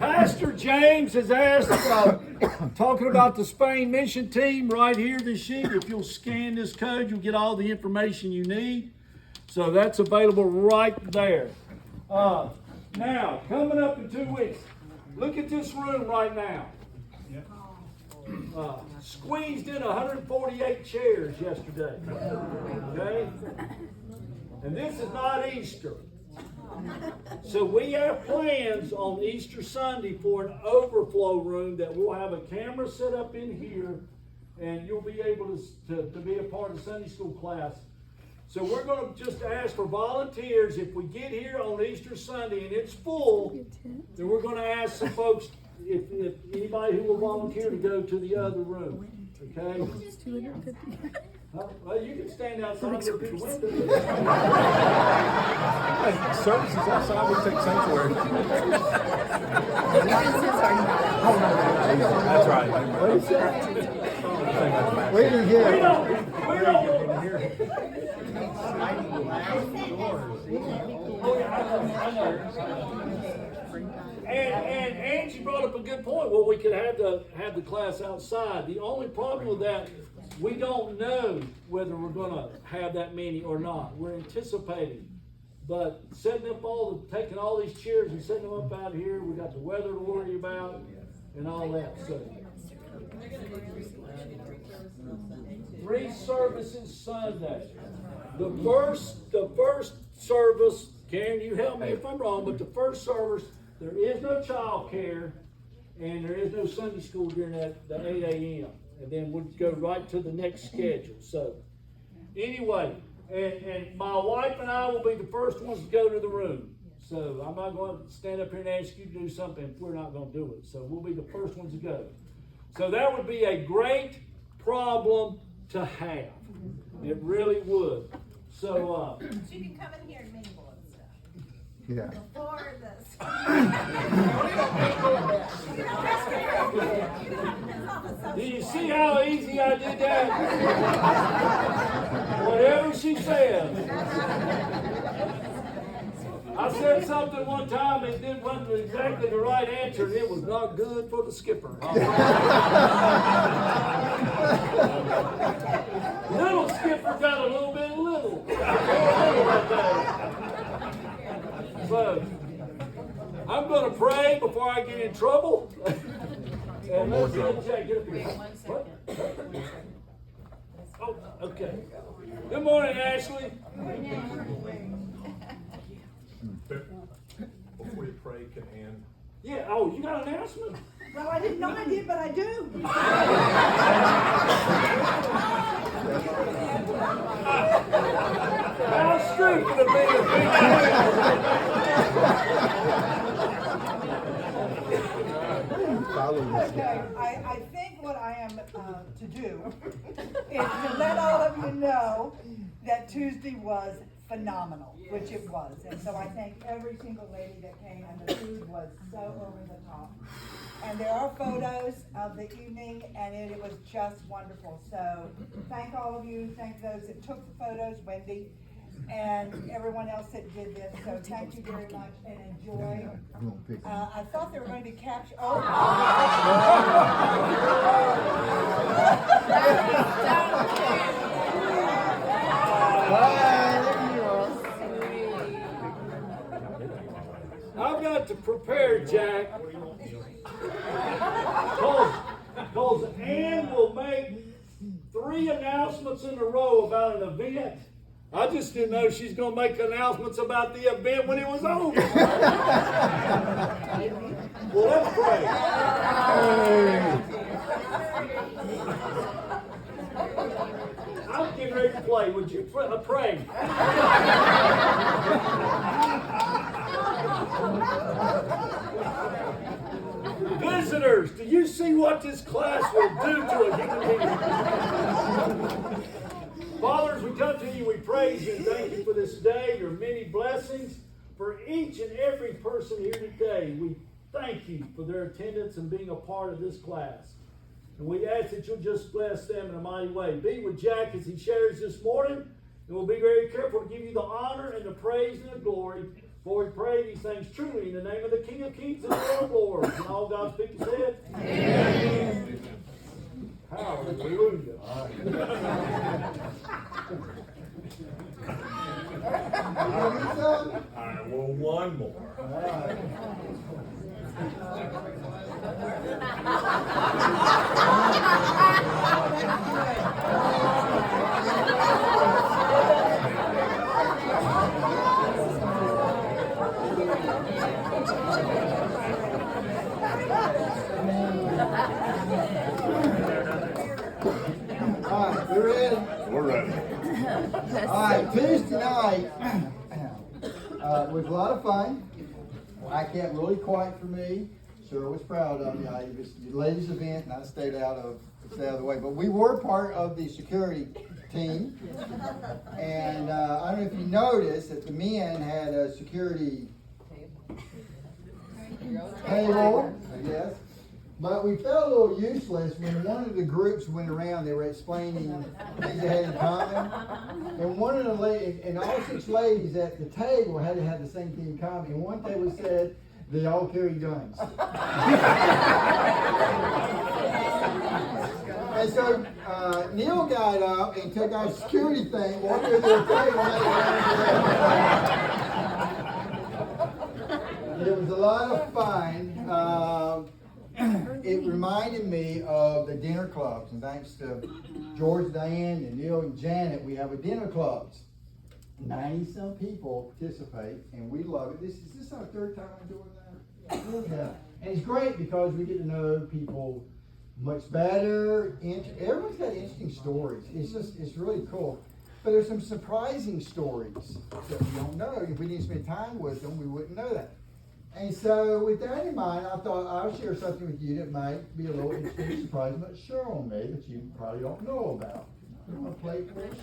Pastor James has asked, talking about the Spain mission team right here, this sheet. If you'll scan this code, you'll get all the information you need. So that's available right there. Now, coming up in 2 weeks, look at this room right now. Squeezed in 148 chairs yesterday. Okay? And this is not Easter. So we have plans on Easter Sunday for an overflow room that we'll have a camera set up in here, and you'll be able to be a part of Sunday school class. So we're going to just ask for volunteers. If we get here on Easter Sunday and it's full, then we're going to ask some folks if anybody who will volunteer to go to the other room. Okay? Well, you can stand outside and look through the window. Services outside, we take sanctuary. That's right. Wait in here. We don't. And Angie brought up a good point. Well, we could have the class outside. The only problem with that, we don't know whether we're going to have that many or not. We're anticipating. But taking all these chairs and setting them up out here, we got the weather to worry about and all that. So 3 services Sunday. The first service, Karen, you help me if I'm wrong, but the first service, there is no child care and there is no Sunday school during the 8 a.m. And then we'll go right to the next schedule. So anyway, and my wife and I will be the first ones to go to the room. So I'm not going to stand up here and ask you to do something if we're not going to do it. So we'll be the first ones to go. So that would be a great problem to have. It really would. So you can come in here and mingle and stuff. Yeah. Before this. do you see how easy I did that? Whatever she says. I said something one time and it wasn't exactly the right answer, and it was not good for the skipper. Little skipper got a little bit little. So, I'm going to pray before I get in trouble. And let's get Jack, get up here. What? Oh, okay. Good morning, Ashley. Before you pray, can Ann? Yeah, oh, you got an announcement? Well, I didn't know I did, but I do. How stupid to be a big Okay, I think what I am to do is to let all of you know that Tuesday was phenomenal, which it was. And so I thank every single lady that came, and the food was so over the top. And there are photos of the evening, and it was just wonderful. So thank all of you. Thank those that took the photos, Wendy, and everyone else that did this. So thank you very much and enjoy. I thought they were going to capture. I've got to prepare, Jack. Because Ann will make 3 announcements in a row about an event. I just didn't know she's going to make announcements about the event when it was over. Well, let's pray. I'm getting ready to play. Would you pray? Visitors, do you see what this class will do to a human being? Father, as we come to you, we praise you and thank you for this day, your many blessings. For each and every person here today, we thank you for their attendance and being a part of this class. And we ask that you'll just bless them in a mighty way. Be with Jack as he shares this morning, and we'll be very careful to give you the honor and the praise and the glory. For we pray these things truly in the name of the King of Kings and the Lord of Lords. And all God's people said, Amen. Hallelujah. All right, well, one more. Alright, we ready? We're ready. Alright, Tuesday night was a lot of fun. I kept really quiet for me. Sure was proud of me. It was the ladies' event and I stayed out of the way. But we were part of the security team. And I don't know if you noticed that the men had a security table, I guess. But we felt a little useless when one of the groups went around. They were explaining things they had in common, and one of the ladies, and all 6 ladies at the table had to have the same thing in common. And one table said they all carry guns. And so Neil got up and took our security thing, walked to their table. It was a lot of fun. It reminded me of the dinner clubs, and thanks to George, Diane, and Neil and Janet, we have a dinner clubs. 90-some people participate, and we love it. Is this our 3rd time we're doing that? Yeah. And it's great because we get to know people much better. Everyone's got interesting stories. It's really cool. But there's some surprising stories that we don't know. If we didn't spend time with them, we wouldn't know that. And so with that in mind, I thought I'll share something with you that might be a little interesting surprise, not sure on me, that you probably don't know about. You want to play it for us?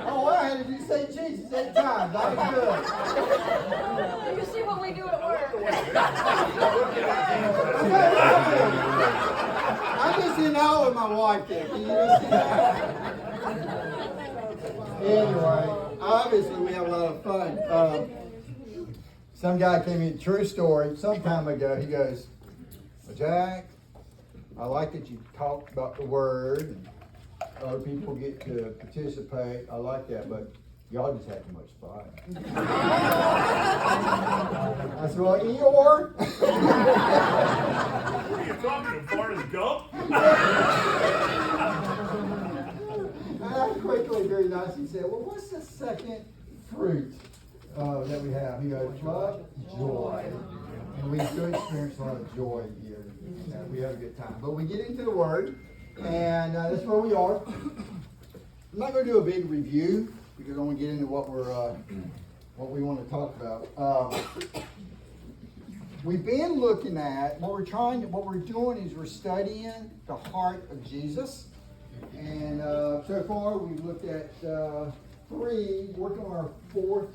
Oh, I had to do say Jesus 8 times. That was good. You see what we do at work. I'm just in awe with my wife there. Can you just see that? Anyway, obviously we have a lot of fun. Some guy came in, true story, some time ago. He goes, well, Jack, I like that you talked about the word and other people get to participate. I like that, but y'all just have too much fun. I said, well, Eeyore? What are you talking to, Forrest Gump? And I quickly, very nicely said, well, what's the second fruit that we have? He goes, love, joy. And we do experience a lot of joy here. We have a good time. But we get into the Word, and that's where we are. I'm not going to do a big review because I want to get into what we want to talk about. We've been looking at what we're doing is we're studying the heart of Jesus, and so far we've looked at 3, working on our 4th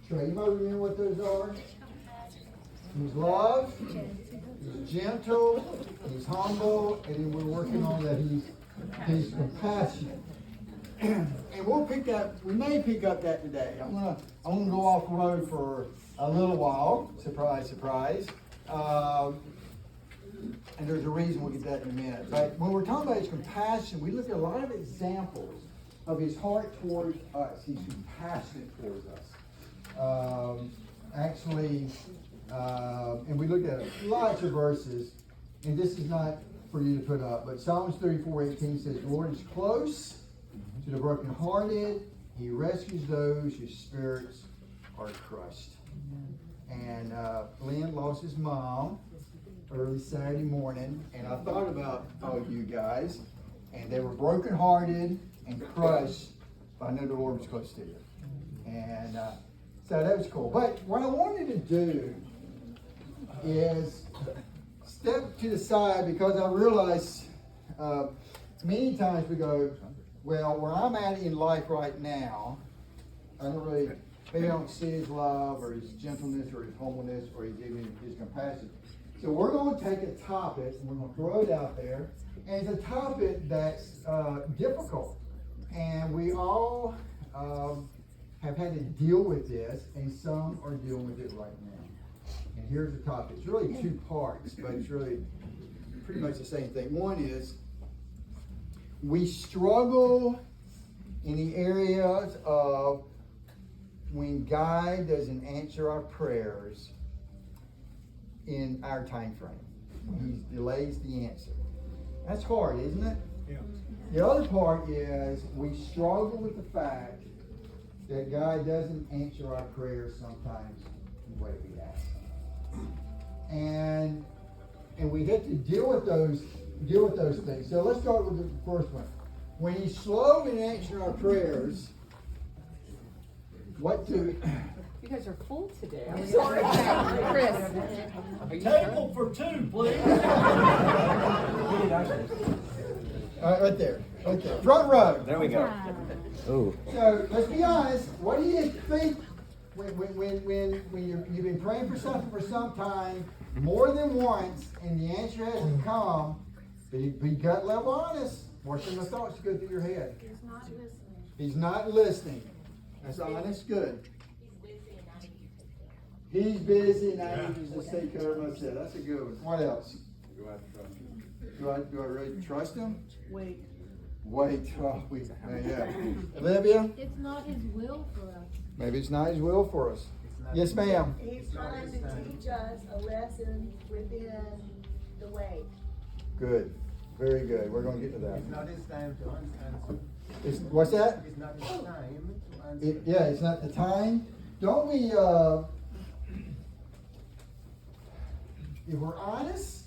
trait. You might remember what those are. He's love, he's gentle, he's humble, and then we're working on that he's compassionate. And we'll pick up. We may pick up that today. I'm gonna go off road for a little while. Surprise, surprise. And there's a reason. We'll get that in a minute. But when we're talking about his compassion, we look at a lot of examples of his heart towards us. He's compassionate towards us. And we looked at lots of verses. And this is not for you to put up, but Psalms 34:18 says, "The Lord is close to the brokenhearted. He rescues those whose spirits are crushed." And Lynn lost his mom early Saturday morning, and I thought about all of you guys, and they were brokenhearted, and crushed, but I knew the Lord was close to you. And so that was cool. But what I wanted to do is step to the side, because I realize many times we go, well, where I'm at in life right now, I don't really, maybe I don't see his love or his gentleness or his humbleness or his compassion. So we're going to take a topic and we're going to throw it out there. And it's a topic that's difficult. And we all have had to deal with this, and some are dealing with it right now. And here's the topic. It's really two parts, but it's really pretty much the same thing. One is, we struggle in the areas of when God doesn't answer our prayers in our time frame. He delays the answer. That's hard, isn't it? Yeah. The other part is we struggle with the fact that God doesn't answer our prayers sometimes the way we ask. And we have to deal with those things. So let's start with the first one. When He's slow in answering our prayers, what do? You guys are full today. I'm sorry. Chris. Table for two, please. All right, right there. Front row. There we go. Ooh. So let's be honest. What do you think when you've been praying for something for some time, more than once, and the answer hasn't come? Be gut level honest. What's in the thoughts go through your head? He's not listening. He's not listening. That's honest. Good. He's busy and I need to just take care of myself. That's a good one. What else? Do I trust him? Do I really trust him? Wait. Oh, yeah. Olivia? It's not His will for us. Maybe it's not His will for us. Yes, ma'am. He's trying to teach us a lesson within the way. Good. Very good. We're going to get to that. It's not his time to answer. What's that? It's not his time to answer. Yeah, it's not the time. Don't we, if we're honest,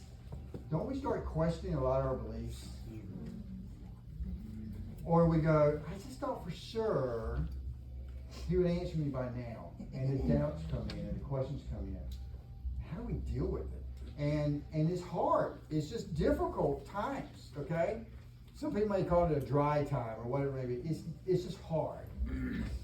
don't we start questioning a lot of our beliefs? Or we go, I just thought for sure He would answer me by now. And the doubts come in and the questions come in. How do we deal with it? And it's hard. It's just difficult times, okay? Some people may call it a dry time or whatever it may be. It's just hard.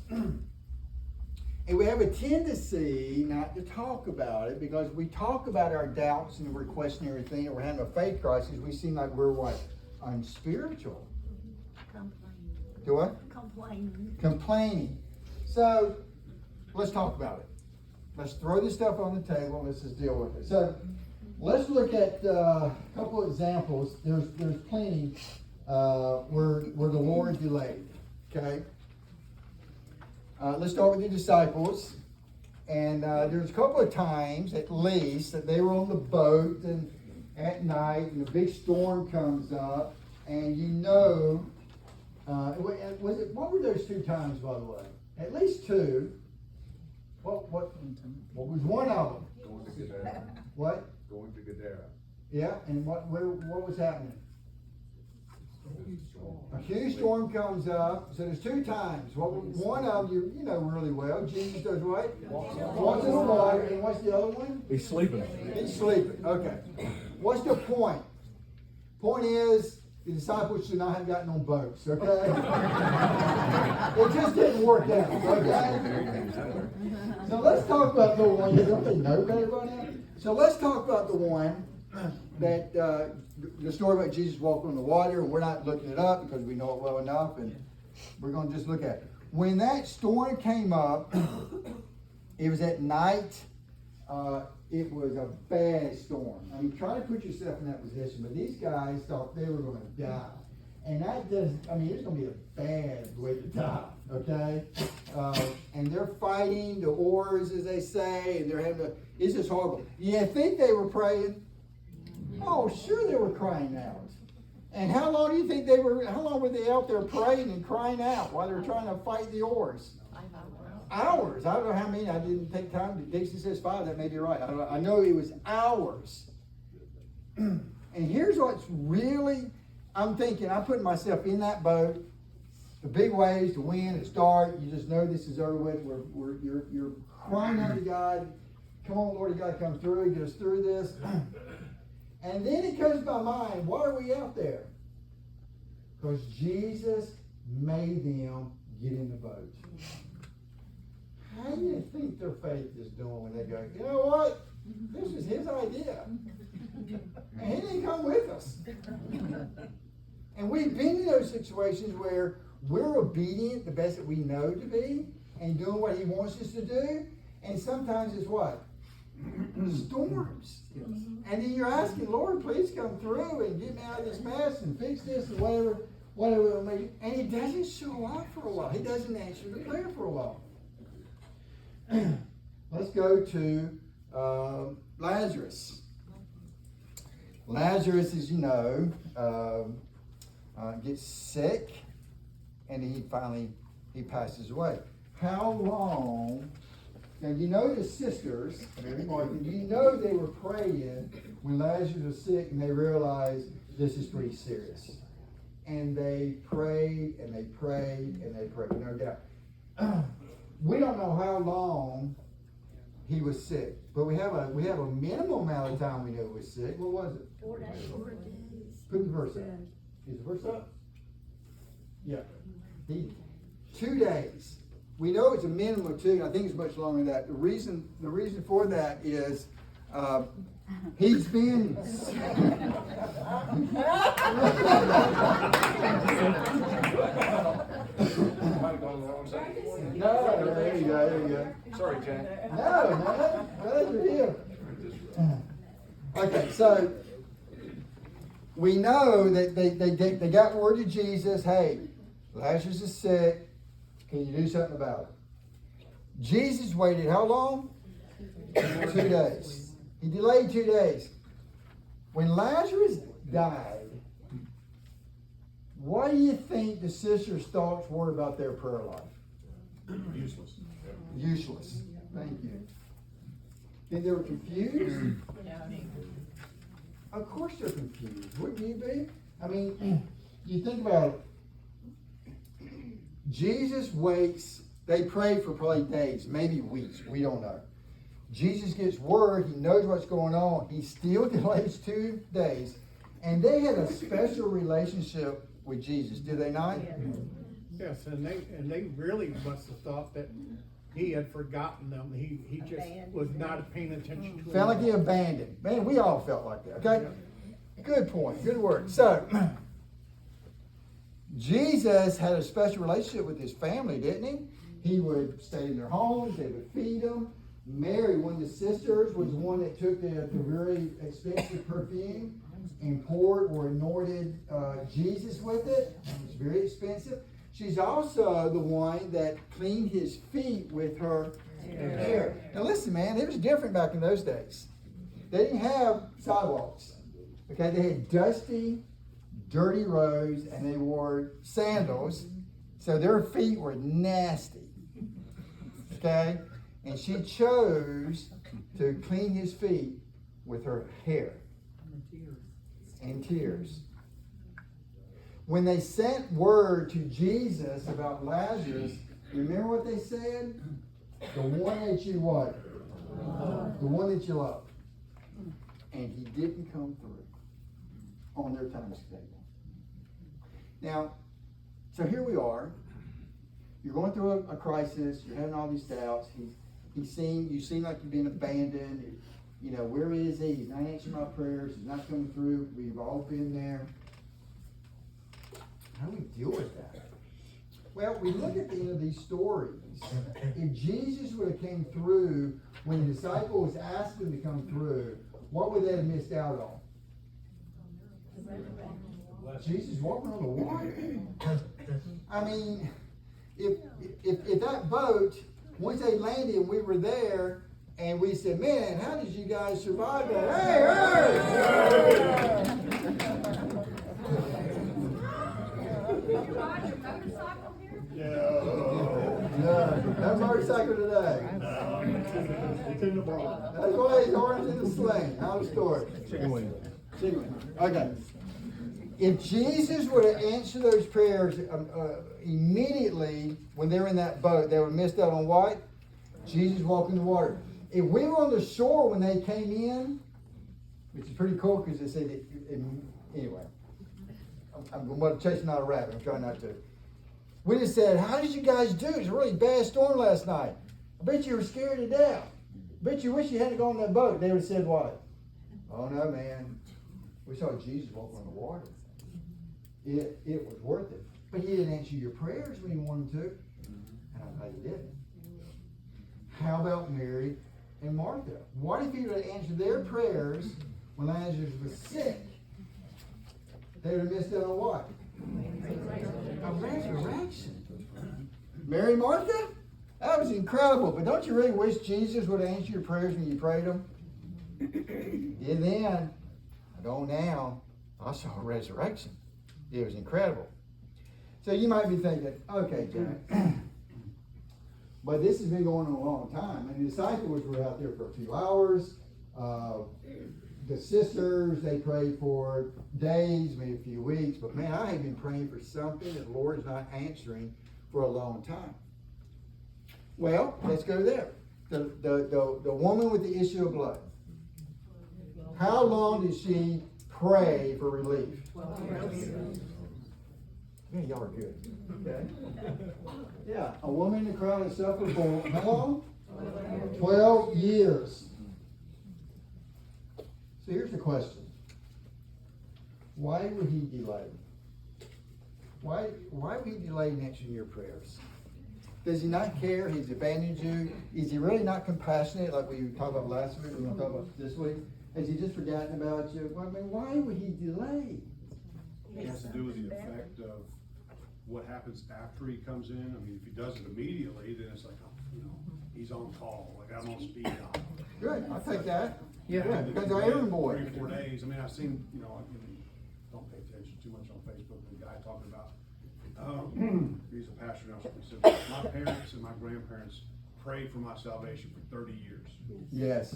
And we have a tendency not to talk about it, because we talk about our doubts and we're questioning everything and we're having a faith crisis. We seem like we're what? Unspiritual. Complaining. Do what? Complaining. So, let's talk about it. Let's throw this stuff on the table and let's just deal with it. So, let's look at a couple of examples. There's plenty where the Lord delayed. Okay? Let's start with the disciples. And there's a couple of times, at least, that they were on the boat and at night, and a big storm comes up, and what were those two times, by the way? At least two. What was one of them? Going to Gadara. What? Going to Gadara. Yeah, and what was happening? A huge storm comes up. So there's two times. One of them you know really well. Jesus does what? Walks in the water. And what's the other one? He's sleeping. He's sleeping. Okay. What's the point? Point is, the disciples should not have gotten on boats. Okay. It just didn't work out. Okay. So let's talk about the one. Don't they know better by now? So let's talk about the one that the story about Jesus walking on the water, and we're not looking it up because we know it well enough, and we're going to just look at it. When that storm came up, it was at night. It was a bad storm. I mean, try to put yourself in that position, but these guys thought they were going to die. And it's going to be a bad way to die, okay? And they're fighting the oars, as they say, and it's just horrible. You think they were praying? Oh, sure they were crying out. And how long were they out there praying and crying out while they were trying to fight the oars? Hours. I don't know how many. I didn't take time. Dixie says 5. That may be right. I know it was hours. And here's what's really, I'm putting myself in that boat, the big waves, the wind, it's dark. You just know this is over with. You're crying out to God. Come on, Lord, you got to come through. Get us through this. And then it comes to my mind, why are we out there? Because Jesus made them get in the boat. How do you think their faith is doing when they go, you know what? This was his idea. And he didn't come with us. And we've been in those situations where we're obedient the best that we know to be and doing what he wants us to do. And sometimes it's what? Storms. And then you're asking, Lord, please come through and get me out of this mess and fix this and whatever it may be. And he doesn't show up for a while. He doesn't answer the prayer for a while. Let's go to Lazarus. Lazarus, as you know, gets sick, and he passes away. How long? Now you know the sisters, Mary Martha, you know they were praying when Lazarus was sick, and they realized this is pretty serious. And they prayed, and they prayed, and they prayed, no doubt. We don't know how long he was sick, but we have a minimum amount of time we know he was sick. What was it? 4 days. Put the verse up. Is the verse up? Yeah. 2 days. We know it's a minimum of 2, and I think it's much longer than that. The reason for that is he's been No, there you go. Sorry, Jack. No, man. Glad you're here. Okay, so we know that they got word to Jesus, hey, Lazarus is sick. Can you do something about it? Jesus waited how long? 2 days. He delayed 2 days. When Lazarus died, what do you think the sisters' thoughts were about their prayer life? Useless. Useless. Thank you. Think they were confused? Of course they're confused. Wouldn't you be? I mean, you think about it. Jesus waits. They pray for probably days, maybe weeks. We don't know. Jesus gets word. He knows what's going on. He still delays 2 days. And they had a special relationship with Jesus, did they not? Yes, and they really must have thought that he had forgotten them. He just was not paying attention to them. Felt like he abandoned. Man, we all felt like that. Okay? Good point. Good word. So, Jesus had a special relationship with his family, didn't he? He would stay in their homes. They would feed them. Mary, one of the sisters, was the one that took the very expensive perfume and poured or anointed Jesus with it. It was very expensive. She's also the one that cleaned his feet with her hair. Now listen, man, it was different back in those days. They didn't have sidewalks. Okay, they had dusty, dirty roads, and they wore sandals, so their feet were nasty. Okay, and she chose to clean his feet with her hair and tears. When they sent word to Jesus about Lazarus, remember what they said? The one that you what? The one that you love. And he didn't come through on their times table. Now, so here we are. You're going through a crisis. You're having all these doubts. You seem like you've been abandoned. You know, where is he? He's not answering my prayers. He's not coming through. We've all been there. How do we deal with that? Well, we look at the end of these stories. If Jesus would have came through when the disciples asked him to come through, what would they have missed out on? Jesus walking on the water. I mean, if that boat, once they landed and we were there, and we said, man, how did you guys survive that? Hey! Did you ride your motorcycle here? No motorcycle today. It's in the barn. That's why he's orange in the sling. Out of story. Chicken. Okay. If Jesus would have answered those prayers immediately when they were in that boat, they were missed out on what? Jesus walking the water. If we were on the shore when they came in, which is pretty cool because they said that, anyway, I'm going to chase not a rabbit. I'm trying not to. We just said, how did you guys do? It was a really bad storm last night. I bet you were scared to death. I bet you wish you hadn't gone on that boat. They would have said what? Oh no, man. We saw Jesus walk on the water. It was worth it. But he didn't answer your prayers when you wanted to. And I'm glad he didn't. How about Mary and Martha? What if he would have answered their prayers when Lazarus was sick? They would have missed out on what? A resurrection. Mary and Martha? That was incredible. But don't you really wish Jesus would have answered your prayers when you prayed them? And then, I don't now, I saw a resurrection. It was incredible. So you might be thinking, okay, Jack, but this has been going on a long time. And the disciples were out there for a few hours. The sisters, they prayed for days, maybe a few weeks. But man, I have been praying for something that the Lord is not answering for a long time. Well, let's go there. The woman with the issue of blood. How long did she pray for relief? 12 years. Man, y'all are good. Okay. Yeah, a woman in the crowd that suffered for how long? 12 years. So here's the question. Why would he delay? Why would he delay in answering your prayers? Does he not care? He's abandoned you? Is he really not compassionate like we talked about last week? We're going to talk about this week. Has he just forgotten about you? Well, I mean, why would he delay? It has to do with the effect of what happens after he comes in. I mean, if he does it immediately, then it's like, oh, you know, he's on call. Like, I'm on speed dial. Good, I'll take that. Yeah. Good, because I am boy. 3 or 4 days. I mean, I've seen, you know, don't pay attention too much on Facebook. The guy talking about, he's a pastor now. He said, my parents and my grandparents prayed for my salvation for 30 years. Yes.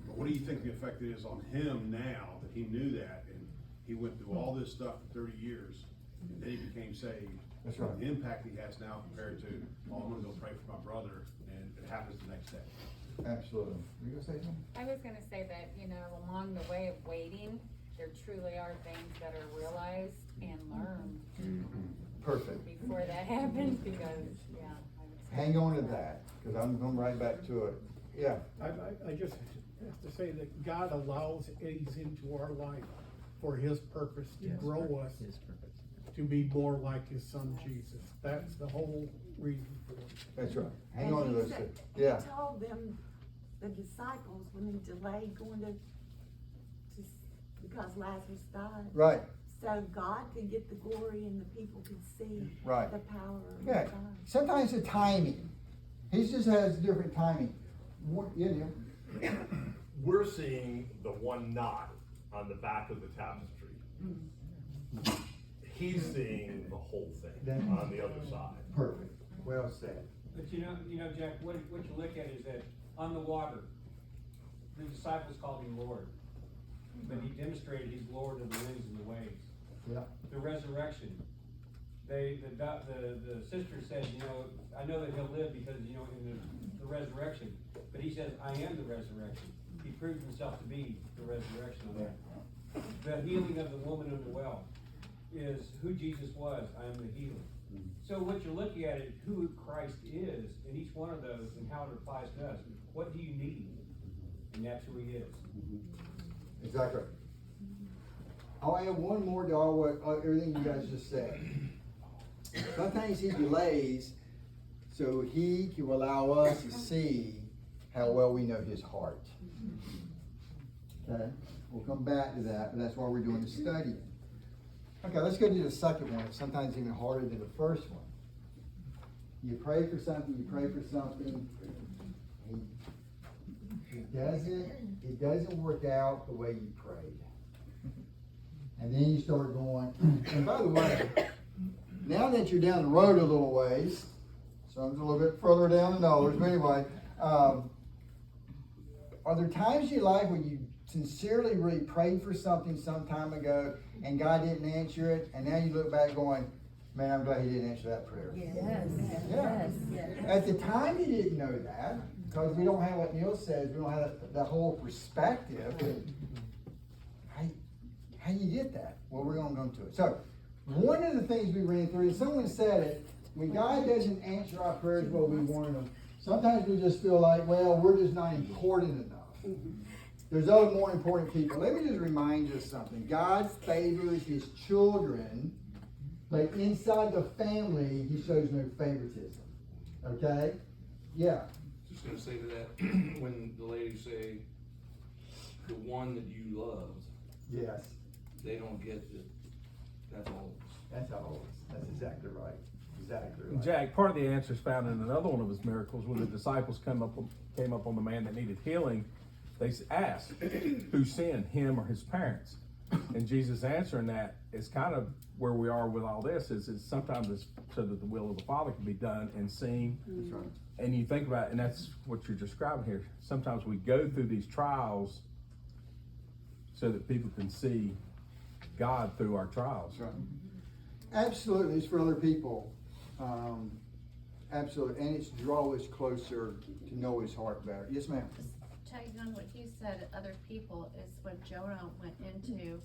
But what do you think the effect is on him now that he knew that and he went through all this stuff for 30 years and then he became saved? That's right. The impact he has now compared to, oh, I'm gonna go pray for my brother, and it happens the next day. Absolutely. You gonna say something? I was gonna say that, along the way of waiting, there truly are things that are realized and learned Perfect. before that happens, because, yeah. I would say Hang on to that, because I'm going right back to it. Yeah. I just have to say that God allows eggs into our life for his purpose to grow us to be more like his son Jesus. That's the whole reason for it. That's right. Hang And on to he those said- two. Yeah. He told them, the disciples, when he delayed going to because Lazarus died. Right. So God could get the glory and the people could see Right. the power of Yeah. God. Sometimes the timing. He just has different timing. We're seeing the one knot on the back of the tapestry. He's seeing the whole thing on the other side. Perfect. Well said. But Jack, what you look at is that on the water, the disciples called him Lord, but he demonstrated he's Lord of the winds and the waves. Yeah. The resurrection, the sister said, I know that he'll live because, in the resurrection, but he says, I am the resurrection. He proved himself to be the resurrection on that. The healing of the woman in the well is who Jesus was. I am the healer. So what you're looking at is who Christ is in each one of those and how it applies to us. What do you need? And that's who he is. Exactly. I'll add one more to all everything you guys just said. Sometimes he delays so he can allow us to see how well we know his heart. Okay? We'll come back to that, but that's why we're doing the study. Okay, let's go to the second one. It's sometimes even harder than the first one. You pray for something, it doesn't work out the way you prayed. And then you start going, and by the way, now that you're down the road a little ways, some's a little bit further down than others, but anyway, are there times in your life when you sincerely really prayed for something some time ago and God didn't answer it, and now you look back going, Man, I'm glad he didn't answer that prayer. Yes. Yeah. At the time, he didn't know that, because we don't have what Neil says, we don't have that whole perspective. How you get that? Well, we're going to go into it. So, one of the things we ran through, and someone said it, when God doesn't answer our prayers well we want them, sometimes we just feel like, well, we're just not important enough. There's other more important people. Let me just remind you of something. God favors his children, but inside the family, he shows no favoritism. Okay? Yeah. Just gonna say to that, when the ladies say, the one that you loved, Yes. they don't get that, that's all. That's all. That's exactly right. Exactly right. Jack, part of the answer is found in another one of his miracles. When the disciples came up on the man that needed healing, they asked, who sinned, him or his parents? And Jesus answering that is kind of where we are with all this, is sometimes it's so that the will of the Father can be done and seen. That's right. And you think about it, and that's what you're describing here. Sometimes we go through these trials so that people can see God through our trials. That's right. Absolutely, it's for other people. Absolutely, and it's to draw us closer to know his heart better. Yes, ma'am. Tagging on what you said, other people, is when Jonah went into,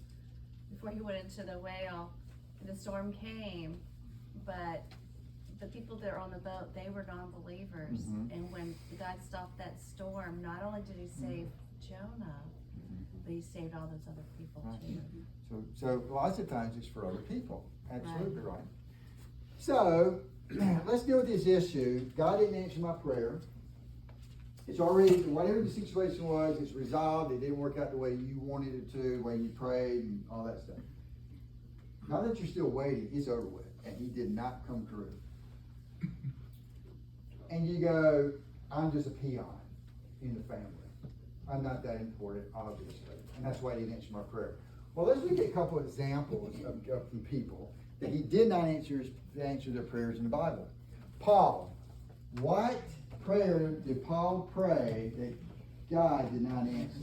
before he went into the whale, the storm came, but the people that are on the boat, they were non-believers. Mm-hmm. And when God stopped that storm, not only did he save Jonah, but he saved all those other people too. So lots of times it's for other people. Absolutely right. So let's deal with this issue. God didn't answer my prayer. It's already, whatever the situation was, it's resolved. It didn't work out the way you wanted it to, the way you prayed and all that stuff. Now that you're still waiting, it's over with. And he did not come through. And you go, I'm just a peon in the family. I'm not that important, obviously. And that's why he didn't answer my prayer. Well, let's look at a couple of examples from people that he did not answer their prayers in the Bible. Paul, what prayer did Paul pray that God did not answer?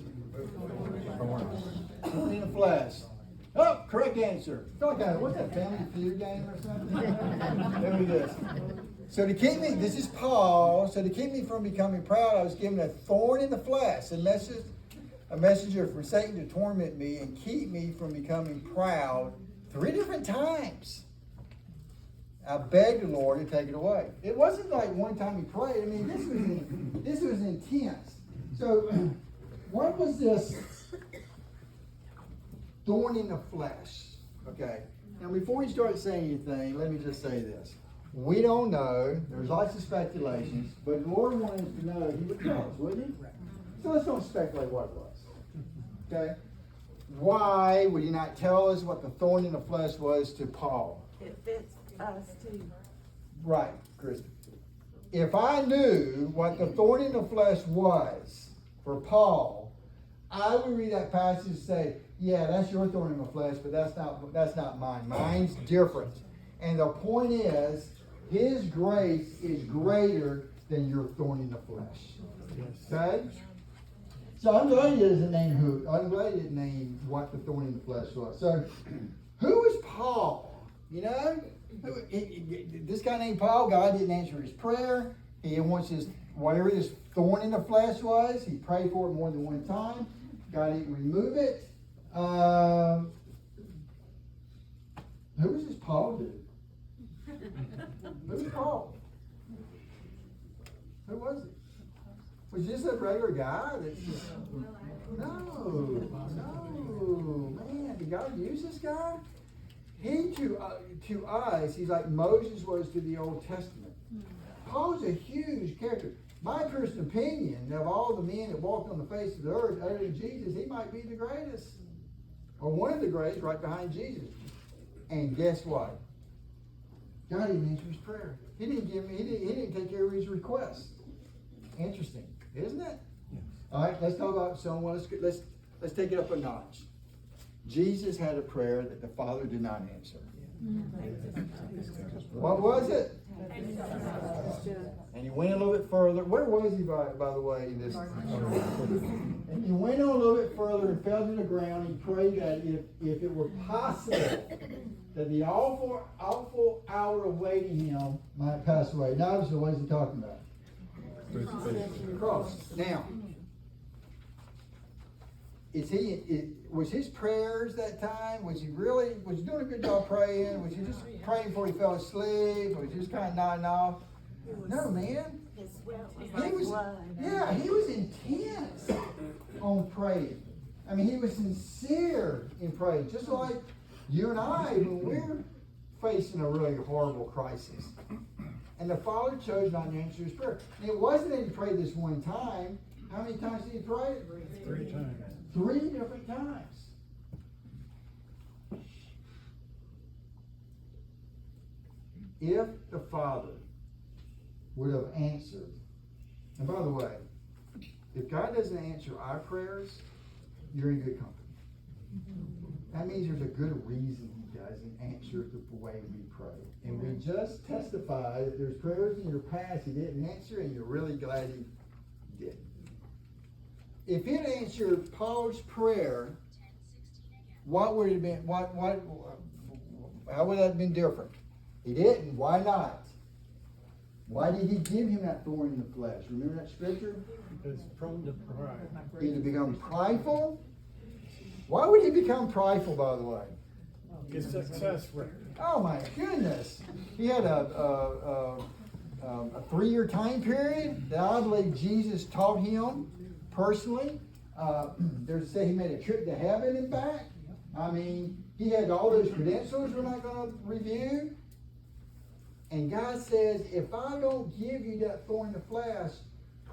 In the flesh. Oh, correct answer. What's that, Family Feud game or something? There it is. So to keep me, this is Paul, so to keep me from becoming proud, I was given a thorn in the flesh, a messenger from Satan to torment me and keep me from becoming proud 3 different times. I begged the Lord to take it away. It wasn't like one time he prayed. I mean, this was intense. So what was this thorn in the flesh? Okay. Now before we start saying anything, let me just say this. We don't know. There's lots of speculations, but the Lord wanted us to know he would tell us, wouldn't he? So let's don't speculate what it was. Okay? Why would he not tell us what the thorn in the flesh was to Paul? It fits us too. Right, Chris. If I knew what the thorn in the flesh was for Paul, I would read that passage and say, yeah, that's your thorn in the flesh, but that's not mine. Mine's different. And the point is, his grace is greater than your thorn in the flesh. Okay? So I'm glad he doesn't name who. I'm glad he didn't name what the thorn in the flesh was. So, who is Paul? You know? This guy named Paul, God didn't answer his prayer. He wants his, whatever this thorn in the flesh was, he prayed for it more than one time. God didn't remove it. Who was this Paul dude? Who's Paul? Who was it? Was this a regular guy? No, man, did God use this guy? He to us, he's like Moses was to the Old Testament. Paul's a huge character. My personal opinion, of all the men that walked on the face of the earth, other than Jesus, he might be the greatest, or one of the greatest, right behind Jesus. And guess what? God didn't answer his prayer. He didn't take care of his request. Interesting, isn't it? Yes. All right, let's talk about someone. Let's take it up a notch. Jesus had a prayer that the Father did not answer. What was it? And he went a little bit further. Where was he, by the way? And he went on a little bit further and fell to the ground. He prayed that if it were possible, that the awful hour awaiting him might pass away. Now, obviously, what is he talking about? Cross. Now, was his prayers that time? Was he doing a good job praying? Was he just praying before he fell asleep? Was he just kind of nodding off? No, man. He was intense on praying. I mean, he was sincere in praying, just like you and I when we're facing a really horrible crisis. And the Father chose not to answer his prayer. And it wasn't that he prayed this one time. How many times did he pray? 3 times. 3 different times. If the Father would have answered, and by the way, if God doesn't answer our prayers, you're in good company. That means there's a good reason he doesn't answer the way we pray. And we just testify that there's prayers in your past he didn't answer, and you're really glad he did. If he'd answered Paul's prayer, what would it have been? How would that have been different? He didn't. Why not? Why did he give him that thorn in the flesh? Remember that scripture? Because prone to pride. He to become prideful. Why would he become prideful, by the way? His success rate. Oh my goodness! He had a 3-year time period that I believe Jesus taught him personally. There's to say he made a trip to heaven and back. I mean, he had all those credentials we're not going to review. And God says, if I don't give you that thorn in the flesh,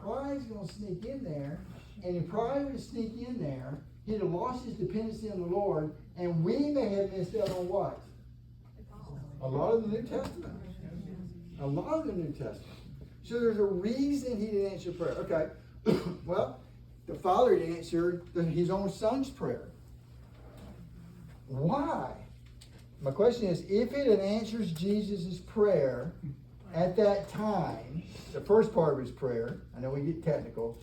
pride's going to sneak in there. And if pride would sneak in there, he'd have lost his dependency on the Lord. And we may have missed out on what? A lot of the New Testament. A lot of the New Testament. So there's a reason he didn't answer prayer. Okay. Well, the Father didn't answer his own Son's prayer. Why? My question is, if it answers Jesus' prayer at that time, the first part of his prayer, I know we get technical,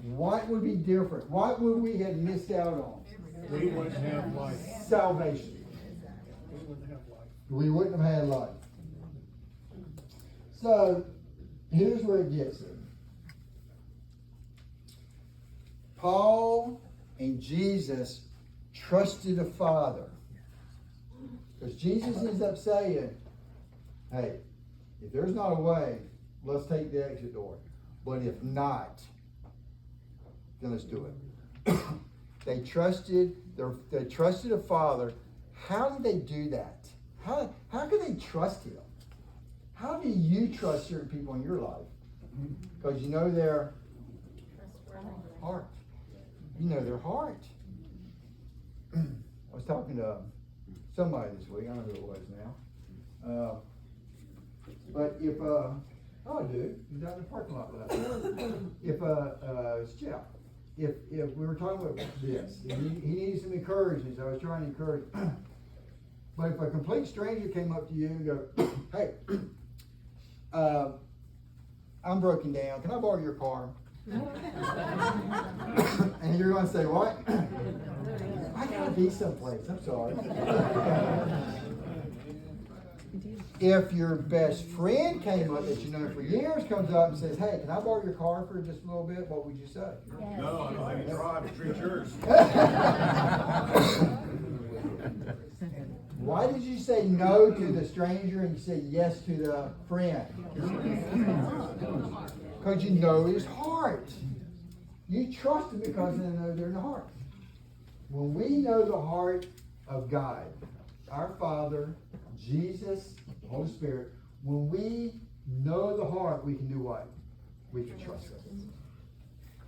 what would be different? What would we have missed out on? We wouldn't have life. Salvation. We wouldn't have life. We wouldn't have had life. So, here's where it gets it. Paul and Jesus trusted the Father. Because Jesus ends up saying, hey, if there's not a way, let's take the exit door. But if not, then let's do it. They trusted the Father. How did they do that? How can they trust him? How do you trust certain people in your life? Because you know their heart. You know their heart. I was talking to somebody this week. I don't know who it was now. But if I do. He's out in the parking lot with us. It's Jeff. If we were talking about this, and he needed some encouragement, so I was trying to encourage him. But if a complete stranger came up to you and go, hey, I'm broken down. Can I borrow your car? And you're going to say, what? I gotta be someplace. I'm sorry. If your best friend came up that you know for years comes up and says, hey, can I borrow your car for just a little bit? What would you say? No, I don't have any drive. It's yours. Why did you say no to the stranger and you said yes to the friend? Because you know his heart. You trust him because you know they're in the heart. When we know the heart of God, our Father, Jesus, the Holy Spirit, when we know the heart, we can do what? We can trust him.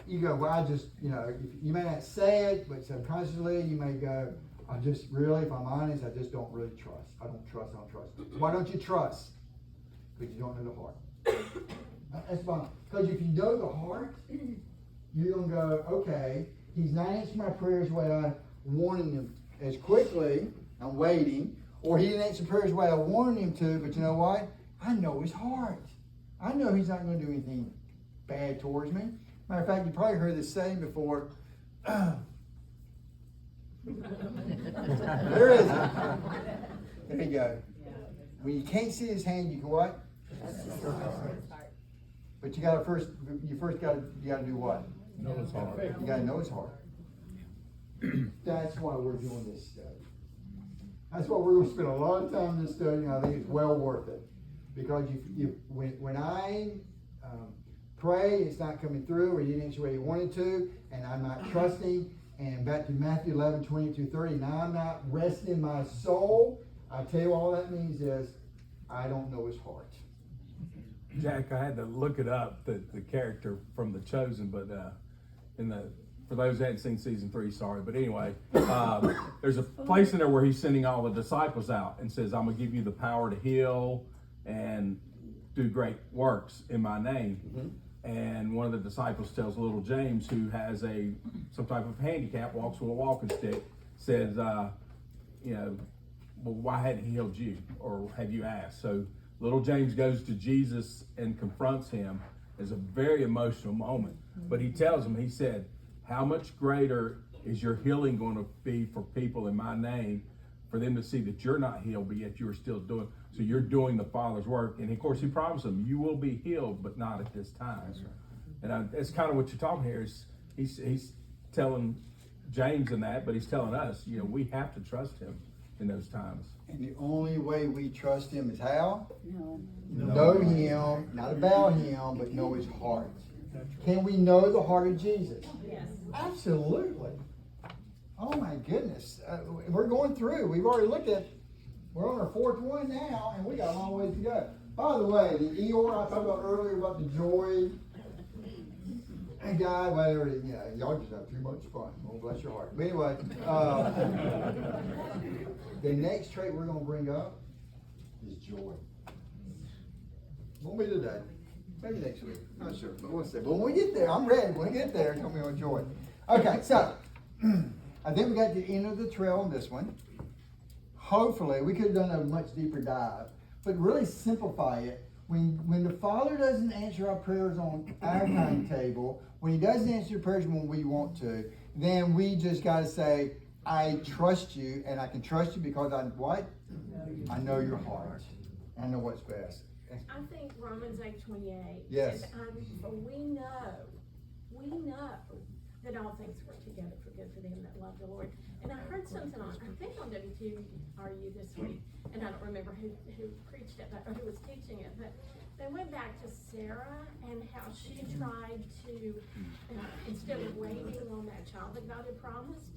You go, well, you may not say it, but subconsciously you may go, I just really, if I'm honest, I just don't really trust. I don't trust. Why don't you trust? Because you don't know the heart. That's fine. Because if you know the heart, you're going to go, okay, he's not answering my prayers the way I wanted him as quickly. I'm waiting. or he didn't answer prayers the way I wanted him to, but you know what? I know his heart. I know he's not going to do anything bad towards me. Matter of fact, you probably heard this saying before. There is it. There you go. When you can't see his hand, you can what? But you gotta you gotta do what? Know his heart. You gotta know his heart. That's why we're doing this study. That's why we're gonna spend a lot of time in this study, and I think it's well worth it. Because when I pray, it's not coming through, or he didn't answer what he wanted to, and I'm not trusting, and back to Matthew 11:20-30, now I'm not resting in my soul. I tell you, all that means is I don't know his heart. Jack, I had to look it up, the character from The Chosen, but for those that hadn't seen season 3, sorry, but anyway, there's a place in there where he's sending all the disciples out and says, I'm gonna give you the power to heal and do great works in my name. And one of the disciples tells little James, who has some type of handicap, walks with a walking stick, says, well, why hadn't he healed you? Or have you asked? So little James goes to Jesus and confronts him. It's a very emotional moment. But he tells him, he said, how much greater is your healing going to be for people in my name, for them to see that you're not healed, but yet you're still doing, so you're doing the Father's work. And of course, he promised them, you will be healed, but not at this time. That's right. And that's kind of what you're talking here. Is he's telling James in that, but he's telling us, we have to trust him in those times. And the only way we trust him is how? Know him, not about him, but know his heart. Can we know the heart of Jesus? Yes. Absolutely. Oh my goodness. We're going through. We've already looked at, we're on our 4th one now, and we got a long ways to go. By the way, the Eeyore I talked about earlier about the joy and God, whatever, y'all just have too much fun. Oh, bless your heart. But anyway, the next trait we're going to bring up is joy. Won't be today. Maybe next week. Not sure, but we'll see. But when we get there, I'm ready. When we get there, it's going to be on joy. Okay, so I think we got to the end of the trail on this one. Hopefully, we could have done a much deeper dive, but really simplify it. When the Father doesn't answer our prayers on our timetable, when he doesn't answer prayers when we want to, then we just got to say, I trust you, and I can trust you because I know your heart. I know what's best. I think Romans 8:28 Yes. says, for we know that all things work together for good for them that love the Lord. And I heard something on WTRU this week, and I don't remember who preached it, or who was teaching it, but they went back to Sarah and how she tried to, instead of waiting on that child that God had promised,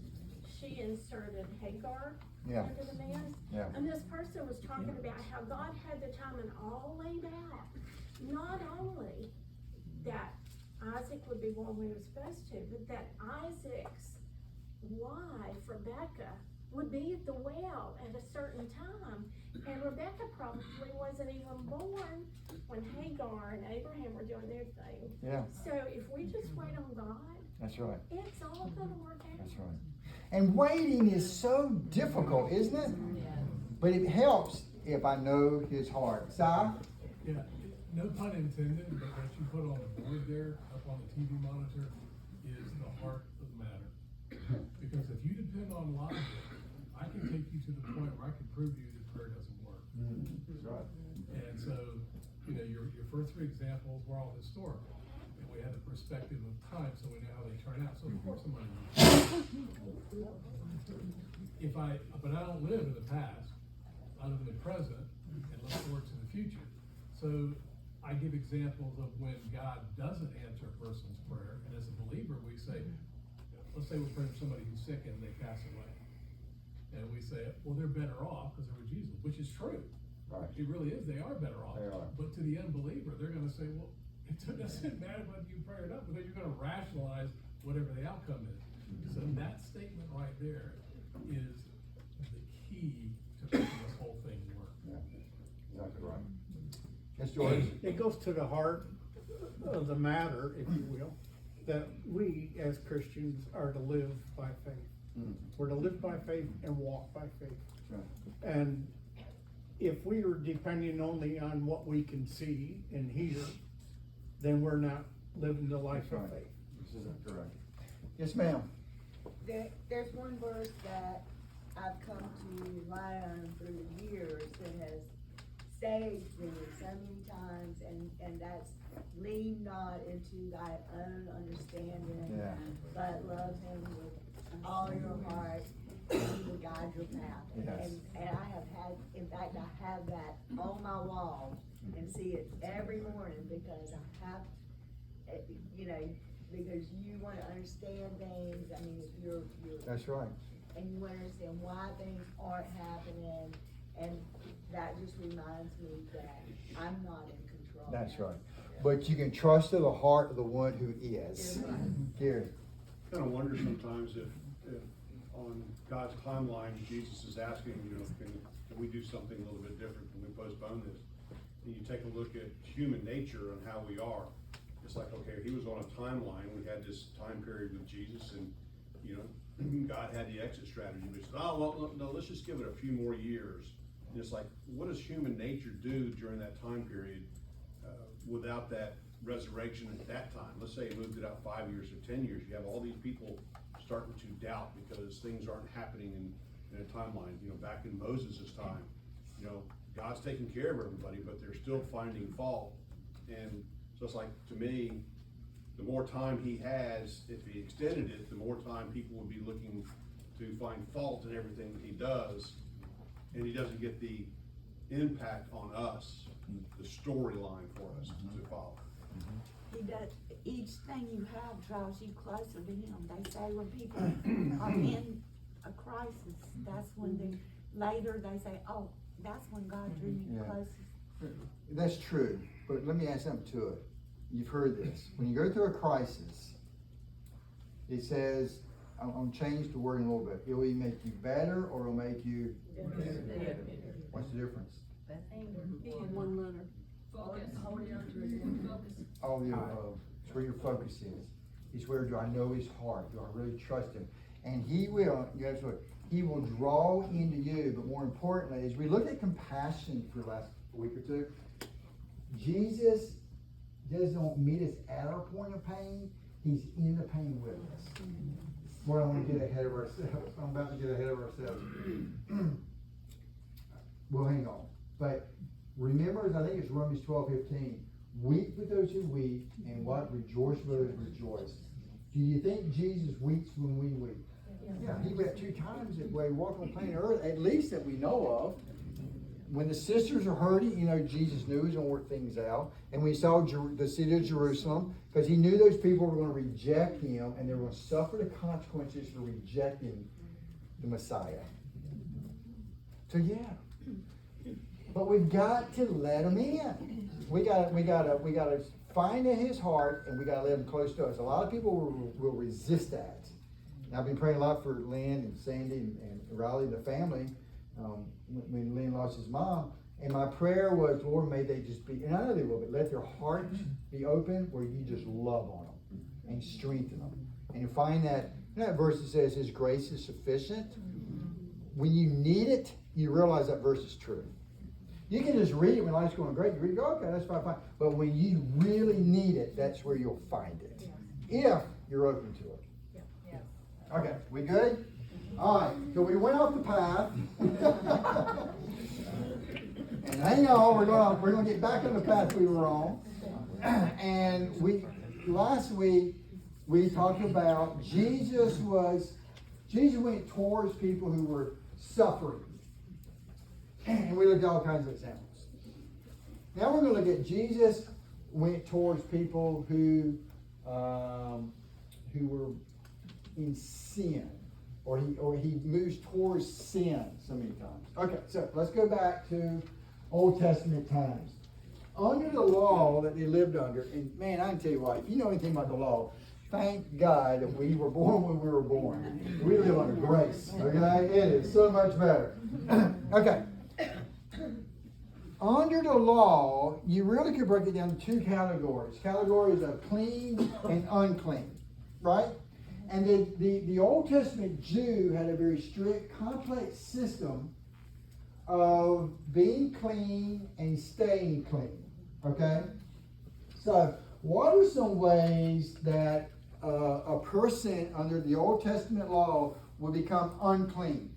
she inserted Hagar into the mess. Yeah. And this person was talking about how God had the timing all laid out. Not only that Isaac would be born when he was supposed to, but that Isaac's wife, Rebecca, would be at the well at a certain time. And Rebecca probably wasn't even born when Hagar and Abraham were doing their thing. Yeah. So if we just wait on God, That's right. it's all going to work out. That's right. And waiting is so difficult, isn't it? But it helps if I know his heart. Si? Yeah, no pun intended, but what you put on the board there, up on the TV monitor, is the heart of the matter. Because if you depend on logic, I can take you to the point where I can prove to you that prayer doesn't work. That's right. And so, your first 3 examples were all historical. And we had the perspective of time, so we know how they turn out. So of course I'm going to but I don't live in the past. I live in the present and look forward to the future. So I give examples of when God doesn't answer a person's prayer, and as a believer we say, let's say we're praying for somebody who's sick and they pass away. And we say, well, they're better off because they're with Jesus, which is true. Right. It really is. They are better off. They are. But to the unbeliever, they're going to say, well, it doesn't matter whether you pray it up, because you're going to rationalize whatever the outcome is. So that statement right there is the key to making this whole thing work. Yeah. Exactly right. Yes, George? It goes to the heart of the matter, if you will, that we as Christians are to live by faith. We're to live by faith and walk by faith. And if we are depending only on what we can see and hear, then we're not living the life of faith. This is correct. Yes, ma'am. There's one verse that I've come to rely on through the years that has stayed me so many times, and that's lean not into thy own understanding, but love him with all your heart, and he will guide your path. Yes. And I have had, in fact, I have that on my wall and see it every morning because I have, because you want to understand things. I mean, if you're That's right. and you want to understand why things aren't happening, and that just reminds me that I'm not in control. That's right. But you can trust to the heart of the one who is. Gary. I kind of wonder sometimes if on God's timeline, Jesus is asking, can we do something a little bit different? Can we postpone this? And you take a look at human nature and how we are. It's like, okay, he was on a timeline. We had this time period with Jesus, and God had the exit strategy. We said, oh, well, no, let's just give it a few more years. And it's like, what does human nature do during that time period without that resurrection at that time? Let's say he moved it out 5 years or 10 years. You have all these people starting to doubt because things aren't happening in a timeline. Back in Moses' time, God's taking care of everybody, but they're still finding fault. And so it's like, to me, the more time he has, if he extended it, the more time people would be looking to find fault in everything that he does, and he doesn't get the impact on us, the storyline for us to follow. He does, each thing you have draws you closer to him. They say when people are in a crisis, that's when later they say, oh, that's when God drew me closest. That's true, but let me add something to it. You've heard this. When you go through a crisis, it says, I'm changed the wording a little bit. It'll either make you better or it'll make you. What's the difference? In one letter. Focus. All the above. It's where your focus is. It's where do I know his heart? Do I really trust him? And he will, guess what? He will draw into you. But more importantly, as we look at compassion for the last week or two, Jesus doesn't meet us at our point of pain. He's in the pain with us. Boy, I want to get ahead of ourselves. I'm about to get ahead of ourselves. Well, hang on. But remember, I think it's Romans 12:15. Weep with those who weep, and what? Rejoice with those who rejoice. Do you think Jesus weeps when we weep? Yeah, he wept 2 times that way, walked on planet Earth, at least that we know of. When the sisters are hurting, Jesus knew he was going to work things out. And when he saw the city of Jerusalem, because he knew those people were going to reject him, and they were going to suffer the consequences for rejecting the Messiah. So yeah. But we've got to let him in. We got to find his heart, and we got to let him close to us. A lot of people will resist that. And I've been praying a lot for Lynn and Sandy and Riley and the family. When Lynn lost his mom, and my prayer was, Lord, may they just be, and I know they will, but let their hearts be open where you just love on them and strengthen them. And you find that, that verse that says his grace is sufficient. When you need it, you realize that verse is true. You can just read it when life's going great. You read it, go, okay, that's fine. But when you really need it, that's where you'll find it. If you're open to it. Okay, we good? All right, so we went off the path. And hang on, we're gonna get back on the path we were on. And last week we talked about Jesus went towards people who were suffering. And we looked at all kinds of examples. Now we're going to look at Jesus went towards people who were in sin, or he moves towards sin so many times. Okay, so let's go back to Old Testament times. Under the law that they lived under, and man, I can tell you what, if you know anything about the law, thank God that we were born when we were born. We live under grace. Okay, it is so much better. Okay. Under the law, you really could break it down to 2 categories. Categories of clean and unclean, right? And the Old Testament Jew had a very strict, complex system of being clean and staying clean. Okay? So, what are some ways that a person under the Old Testament law will become unclean?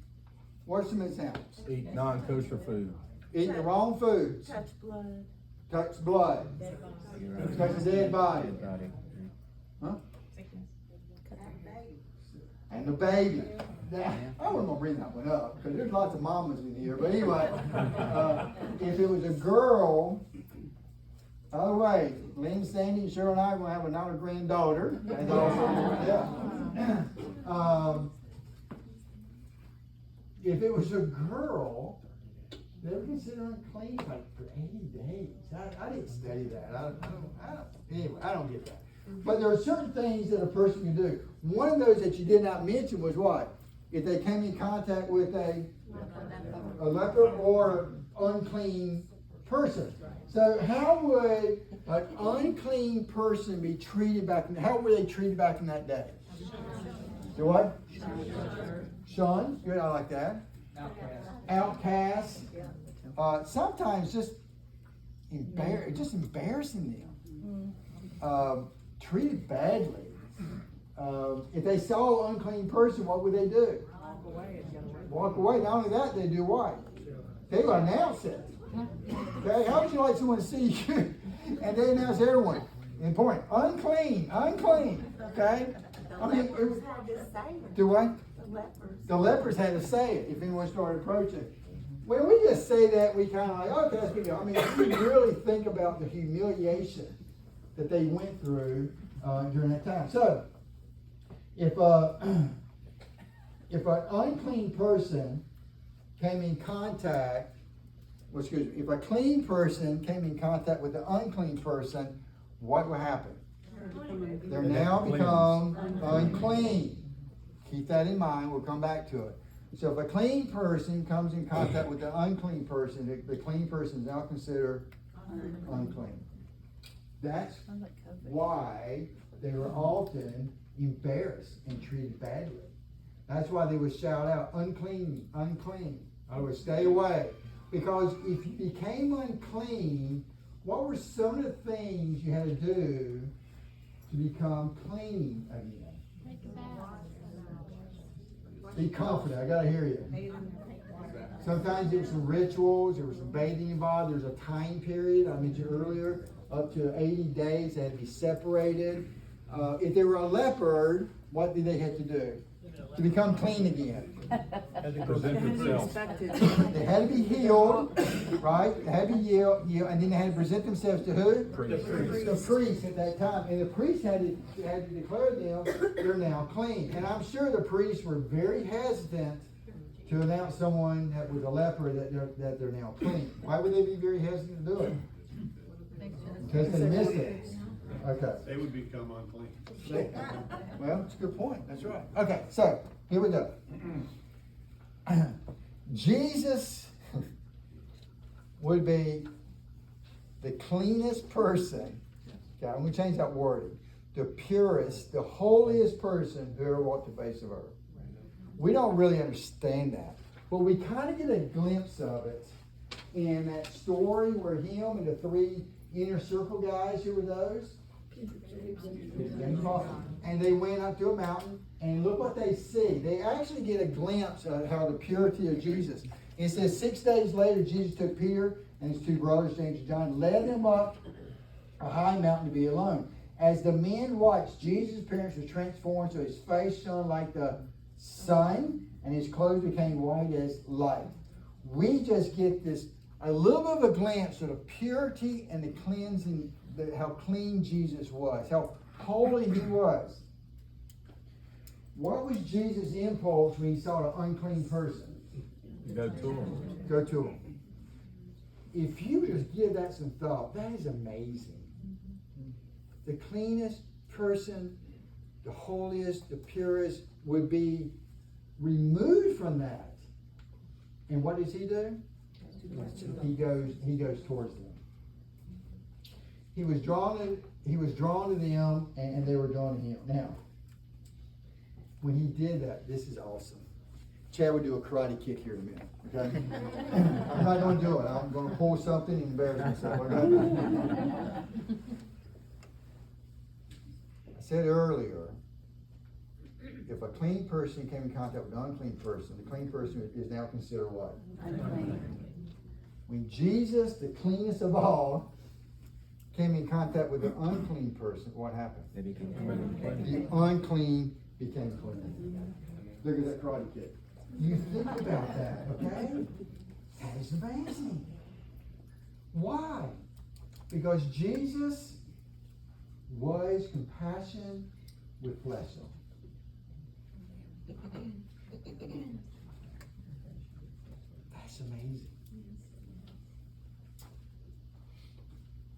What are some examples? Eat non-kosher food. Eating the wrong foods. Touch blood. Touch blood. Touch a dead body. Huh? And the baby. I wasn't gonna bring that one up because there's lots of mamas in here. But anyway, if it was a girl, by the way, Lynn, Sandy, and Cheryl and I are gonna have another granddaughter. That's awesome. Yeah. If it was a girl, they were considered unclean like for 80 days. I didn't study that. Anyway, I don't get that. But there are certain things that a person can do. One of those that you did not mention was what? If they came in contact with a leper or unclean person. So how would an unclean person be treated how were they treated back in that day? Do what? Shunned. Good, I like that. Outcast. Sometimes just embarrassing them. Treated badly. If they saw an unclean person, what would they do? Walk away. Not only that, they do what? They would announce it. Okay, how would you like someone to see you? And they announce everyone. Important. Unclean. Okay? I mean, do what? The lepers had to say it if anyone started approaching. When we just say that, we kind of like, okay, that's good. I mean, if we really think about the humiliation that they went through during that time. So, if an unclean person came in contact, if a clean person came in contact with an unclean person, what will happen? They're now become unclean. Keep that in mind. We'll come back to it. So if a clean person comes in contact with an unclean person, the clean person is now considered unclean. That's why they were often embarrassed and treated badly. That's why they would shout out, unclean, unclean. I would stay away. Because if you became unclean, what were some of the things you had to do to become clean again? Be confident. I gotta hear you. Sometimes there were some rituals, there was some bathing involved, there's a time period I mentioned earlier, up to 80 days, they had to be separated. If they were a leopard, what did they have to do to become clean again? Present themselves. They had to be healed, right? They had to be healed, and then they had to present themselves to who? The priest at that time. And the priest had to declare them, they're now clean. And I'm sure the priests were very hesitant to announce someone that was a leper that they're now clean. Why would they be very hesitant to do it? Because they missed it. Okay. They would become unclean. Well, that's a good point. That's right. Okay, so here we go. Jesus would be the cleanest person. Okay, I'm going to change that wording. The purest, the holiest person who ever walked the face of earth. We don't really understand that, but we kind of get a glimpse of it in that story where him and the three inner circle guys, who were those? And they went up to a mountain, and look what they see. They actually get a glimpse of how the purity of Jesus. It says 6 days later, Jesus took Peter and his two brothers, James and John, led them up a high mountain to be alone. As the men watched, Jesus' appearance was transformed, so his face shone like the sun, and his clothes became white as light. We just get this, a little bit of a glimpse of the purity and the cleansing, how clean Jesus was, how holy he was. What was Jesus' impulse when he saw an unclean person? Go to him. Go to him. If you just give that some thought, that is amazing. The cleanest person, the holiest, the purest, would be removed from that. And what does he do? He goes towards them. He was drawn to them, and they were drawn to him. Now, when he did that, this is awesome. Chad would do a karate kick here in a minute, okay? I'm not gonna do it. I'm gonna pull something and embarrass myself, okay? I said earlier, if a clean person came in contact with an unclean person, the clean person is now considered what? Unclean. When Jesus, the cleanest of all, came in contact with the unclean person, what happened? The unclean became clean. Look at that karate kick. You think about that, okay? That is amazing. Why? Because Jesus was compassion with flesh. That's amazing.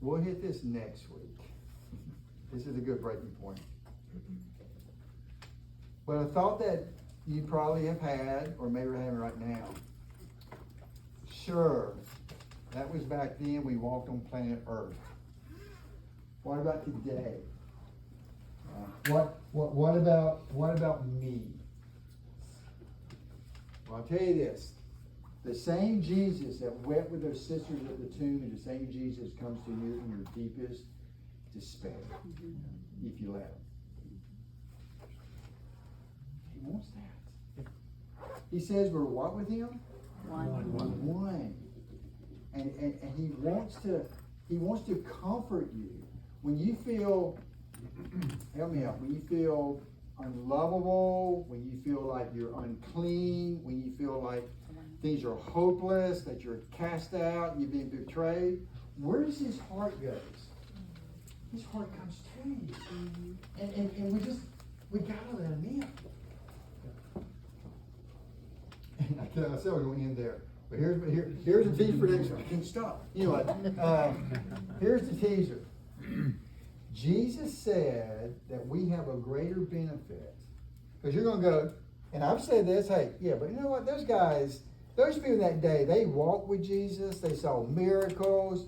We'll hit this next week. This is a good breaking point. But a thought that you probably have had, or maybe are having right now. Sure, that was back then we walked on planet Earth. What about today? What about me? Well, I'll tell you this. The same Jesus that wept with those sisters at the tomb is the same Jesus comes to you in your deepest despair, if you let him. He wants that. He says we're what with him? One. And he wants to comfort you. When you feel, help me out, when you feel unlovable, when you feel like you're unclean, when you feel like things are hopeless, that you're cast out, you've been betrayed, where does his heart go? His heart comes to you. And we gotta let him in. And I said we're going to end there. But here's a teaser for next week. I can't stop. Anyway, here's the teaser. Jesus said that we have a greater benefit. Because you're going to go, and I've said this, hey, yeah, but you know what? Those guys, those people that day, they walked with Jesus. They saw miracles.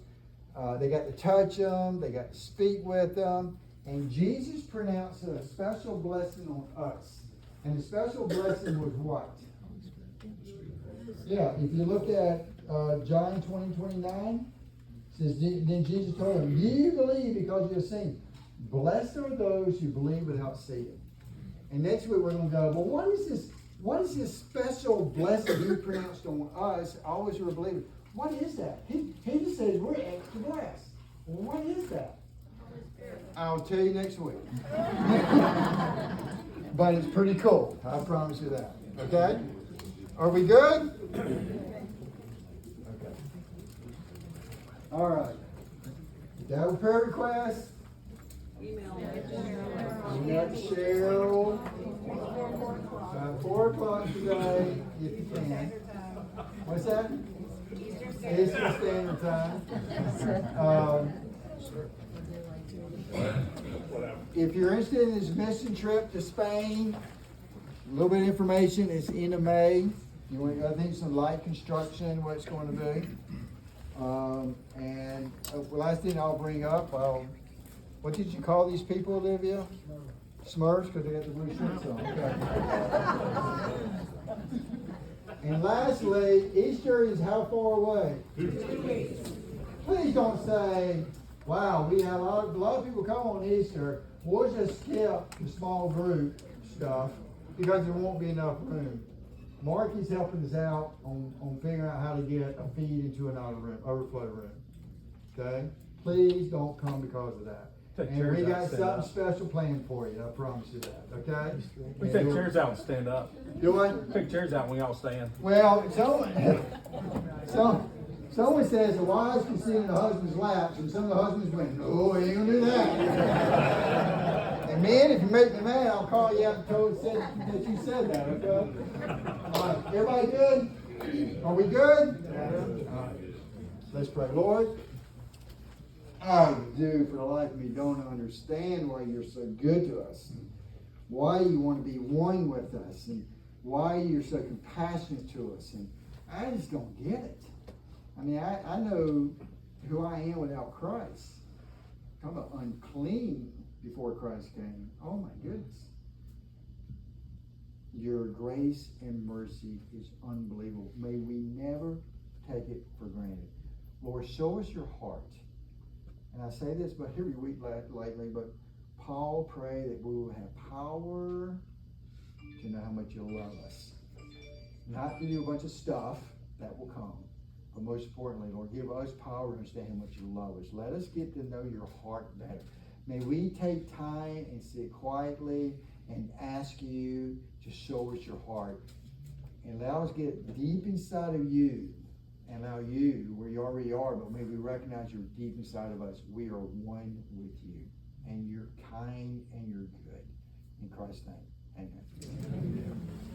They got to touch him. They got to speak with him. And Jesus pronounced a special blessing on us. And the special blessing was what? Yeah, if you look at John 20:29, it says, then Jesus told him, you believe because you have seen. Blessed are those who believe without seeing. And next week we're going to go, well, what is this special blessing he pronounced on us, always who are believers? What is that? He just says we're extra blessed. Well, what is that? I'll tell you next week. But it's pretty cool. I promise you that. Okay? Are we good? Okay. All right. If that was prayer request, email Cheryl. 4 o'clock today, if you can. What's that? Eastern Standard Time. If you're interested in this mission trip to Spain, a little bit of information is end of May. You want, I think, some light construction, what it's going to be. And last thing I'll bring up, what did you call these people, Olivia? Smurfs, because they got the blue shirts on. Okay. And lastly, Easter is how far away? 2 weeks. Please don't say, wow, we have a lot of people come on Easter. We'll just skip the small group stuff because there won't be enough room. Mark is helping us out on figuring out how to get a feed into another room, overflow room. Okay? Please don't come because of that. And we got something special planned for you, I promise you that. Okay? We take chairs out and stand up. Do what? Take chairs out and we all stand. Well, someone says the wives can sit in the husband's laps, and some of the husbands went, no, we ain't gonna do that. And men, if you make me mad, I'll call you out and tell that you said that, okay? All right, everybody good? Are we good? All right. Let's pray. Lord, I do, for the life of me, don't understand why you're so good to us. Why you want to be one with us, and why you're so compassionate to us. And I just don't get it. I mean, I know who I am without Christ. Talk about unclean before Christ came. Oh my goodness. Your grace and mercy is unbelievable. May we never take it for granted. Lord, show us your heart. And I say this but every week lately, but Paul prayed that we will have power to know how much you love us. Not to do a bunch of stuff, that will come. But most importantly, Lord, give us power to understand how much you love us. Let us get to know your heart better. May we take time and sit quietly and ask you to show us your heart. And allow us to get deep inside of you. And allow you, where you already are, but may we recognize you're deep inside of us. We are one with you. And you're kind and you're good. In Christ's name, amen.